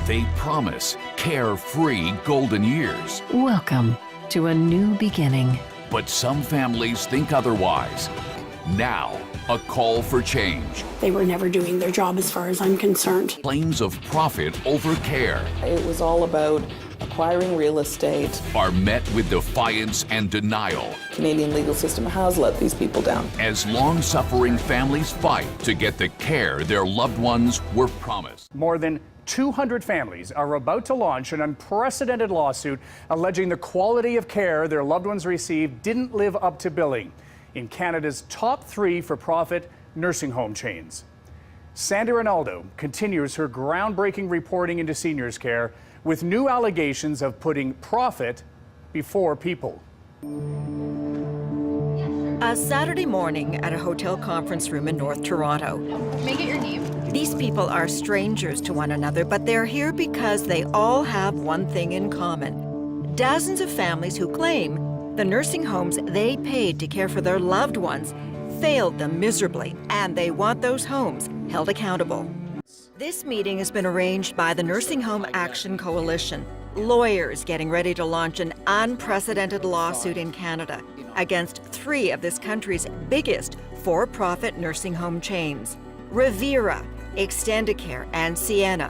They promise carefree golden years. Welcome to a new beginning. But some families think otherwise. Now, a call for change. They were never doing their job as far as I'm concerned. Claims of profit over care It was all about acquiring real estate. are met with defiance and denial Canadian legal system has let these people down. as long-suffering families fight to get the care their loved ones were promised. More than 200 families are about to launch an unprecedented lawsuit alleging the quality of care their loved ones received didn't live up to billing in Canada's top 3 for-profit nursing home chains. Sandy Ronaldo continues her groundbreaking reporting into seniors care with new allegations of putting profit before people. A Saturday morning at a hotel conference room in North Toronto. May I get your name? These people are strangers to one another, but they're here because they all have one thing in common. Dozens of families who claim the nursing homes they paid to care for their loved ones failed them miserably, and they want those homes held accountable. This meeting has been arranged by the Nursing Home Action Coalition, lawyers getting ready to launch an unprecedented lawsuit in Canada against 3 of this country's biggest for-profit nursing home chains: Revera, Extendicare, and Sienna,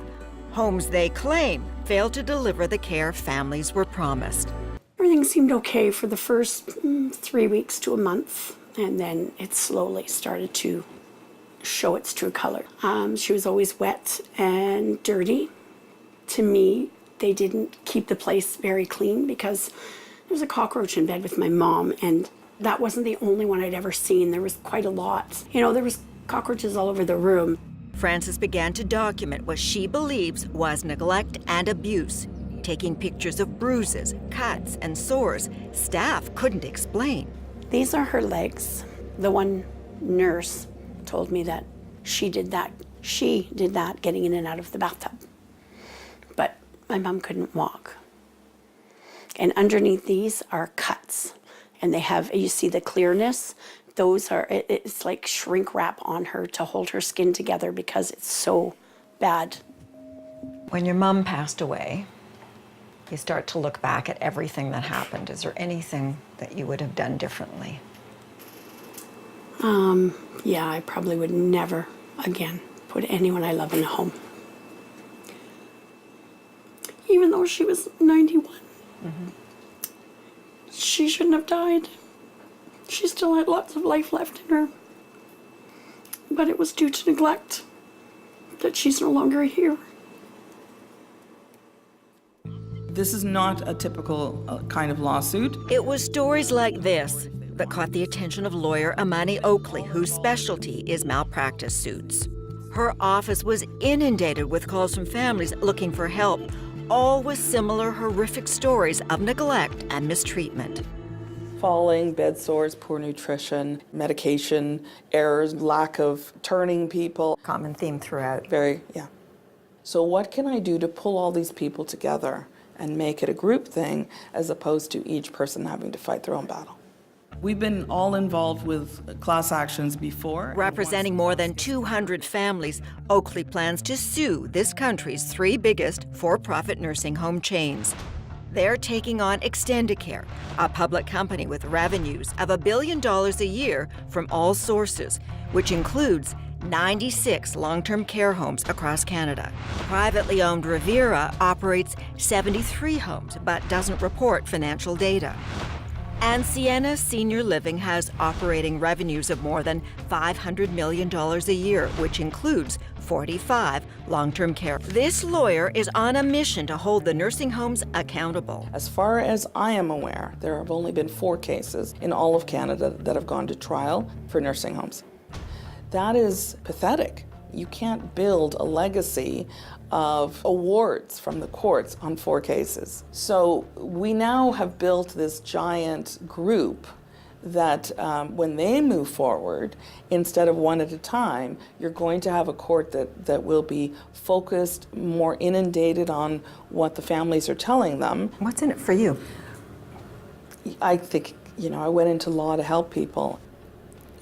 homes they claim failed to deliver the care families were promised. Everything seemed okay for the first 3 weeks to a month, and then it slowly started to show its true color. She was always wet and dirty. To me, they didn't keep the place very clean because there was a cockroach in bed with my mom, and that wasn't the only one I'd ever seen. There was quite a lot. You know, there was cockroaches all over the room. Frances began to document what she believes was neglect and abuse, taking pictures of bruises, cuts, and sores staff couldn't explain. These are her legs. The one nurse told me that she did that. She did that getting in and out of the bathtub. But my mom couldn't walk. And underneath these are cuts. And they have, you see the clearness? Those are, it's like shrink wrap on her to hold her skin together because it's so bad. When your mom passed away, you start to look back at everything that happened. Is there anything that you would have done differently? Yeah, I probably would never again put anyone I love in a home. Even though she was 91. She shouldn't have died. She still had lots of life left in her. But it was due to neglect that she's no longer here. This is not a typical kind of lawsuit. It was stories like this that caught the attention of lawyer Amani Oakley, whose specialty is malpractice suits. Her office was inundated with calls from families looking for help, all with similar horrific stories of neglect and mistreatment. Falling, bed sores, poor nutrition, medication, errors, lack of turning people. Common theme throughout. Yeah. So what can I do to pull all these people together and make it a group thing as opposed to each person having to fight their own battle? We've been all involved with class actions before. Representing more than 200 families, Oakley plans to sue this country's 3 biggest for-profit nursing home chains. They're taking on Extendicare, a public company with revenues of $1 billion a year from all sources, which includes 96 long-term care homes across Canada. Privately owned Revera operates 73 homes but doesn't report financial data. And Sienna Senior Living has operating revenues of more than $500 million a year, which includes 45 long-term care. This lawyer is on a mission to hold the nursing homes accountable. As far as I am aware, there have only been 4 cases in all of Canada that have gone to trial for nursing homes. That is pathetic. You can't build a legacy of awards from the courts on 4 cases. So we now have built this giant group that when they move forward, instead of one at a time, you're going to have a court that will be focused, more inundated on what the families are telling them. What's in it for you? I think, I went into law to help people.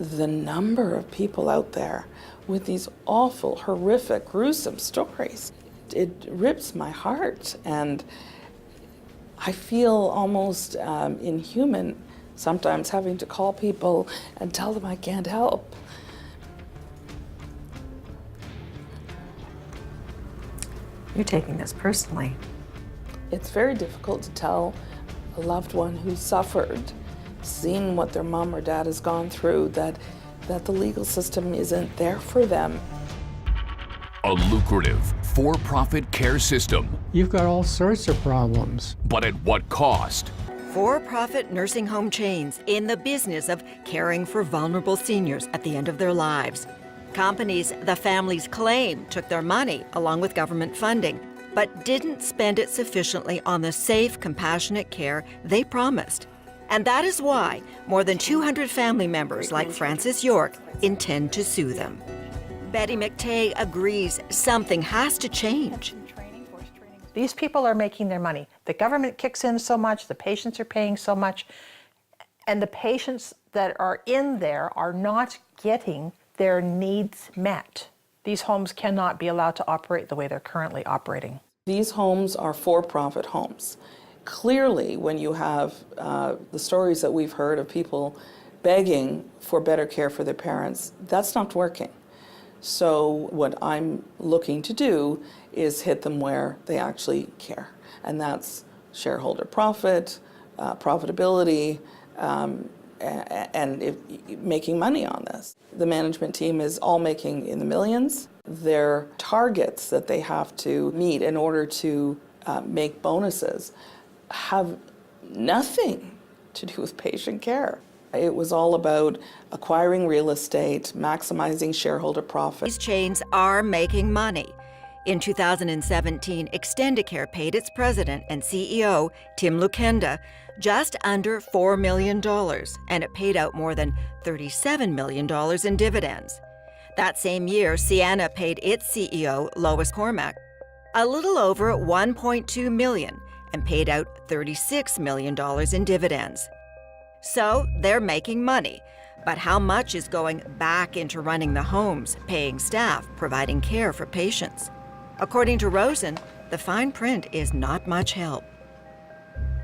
the number of people out there with these awful, horrific, gruesome stories, it rips my heart, and I feel almost inhuman sometimes having to call people and tell them I can't help. You're taking this personally. It's very difficult to tell a loved one who suffered, seen what their mom or dad has gone through, that the legal system isn't there for them. A lucrative, for-profit care system, You've got all sorts of problems. but at what cost? For-profit nursing home chains in the business of caring for vulnerable seniors at the end of their lives. Companies the families claim took their money along with government funding, but didn't spend it sufficiently on the safe, compassionate care they promised. And that is why more than 200 family members like Frances York intend to sue them. Betty McTay agrees something has to change. These people are making their money. The government kicks in so much, the patients are paying so much, and the patients that are in there are not getting their needs met. These homes cannot be allowed to operate the way they're currently operating. These homes are for-profit homes. Clearly, when you have the stories that we've heard of people begging for better care for their parents, that's not working. So what I'm looking to do is hit them where they actually care, and that's shareholder profit, profitability, and making money on this. The management team is all making in the millions. Their targets that they have to meet in order to make bonuses have nothing to do with patient care. It was all about acquiring real estate, maximizing shareholder profit. These chains are making money. In 2017, Extendicare paid its president and CEO, Tim Lukenda, just under $4 million, and it paid out more than $37 million in dividends. That same year, Sienna paid its CEO, Lois Cormack, a little over $1.2 million and paid out $36 million in dividends. So they're making money, but how much is going back into running the homes, paying staff, providing care for patients? According to Rosen, the fine print is not much help.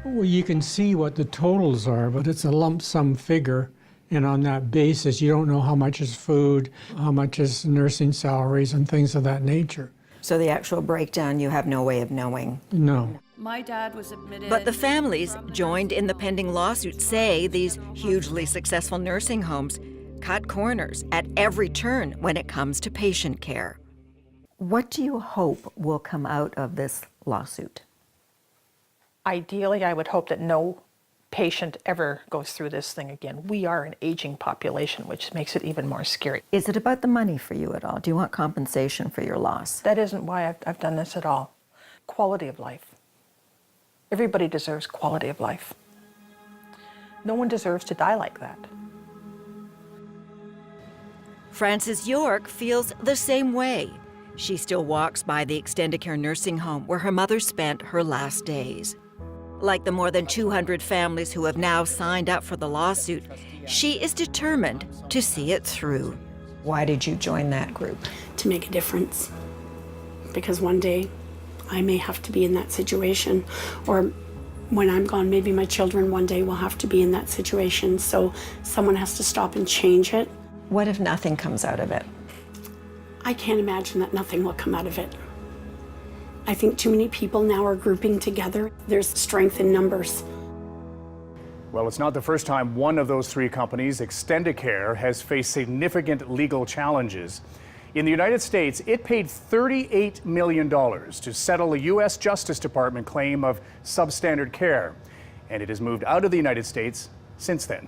Well, you can see what the totals are, but it's a lump sum figure. And on that basis, you don't know how much is food, how much is nursing salaries, and things of that nature. So the actual breakdown, you have no way of knowing. No. My dad was admitted. But the families joined in the pending lawsuit say these hugely successful nursing homes cut corners at every turn when it comes to patient care. What do you hope will come out of this lawsuit? Ideally, I would hope that no patient ever goes through this thing again. We are an aging population, which makes it even more scary. Is it about the money for you at all? Do you want compensation for your loss? That isn't why I've done this at all. Quality of life. Everybody deserves quality of life. No one deserves to die like that. Frances York feels the same way. She still walks by the Extendicare nursing home where her mother spent her last days. Like the more than 200 families who have now signed up for the lawsuit, she is determined to see it through. Why did you join that group? To make a difference. Because one day I may have to be in that situation, or when I'm gone, maybe my children one day will have to be in that situation. So someone has to stop and change it. What if nothing comes out of it? I can't imagine that nothing will come out of it. I think too many people now are grouping together. There's strength in numbers. Well, it's not the first time one of those three companies, Extendicare, has faced significant legal challenges. In the United States, it paid $38 million to settle a U.S. Justice Department claim of substandard care, and it has moved out of the United States since then.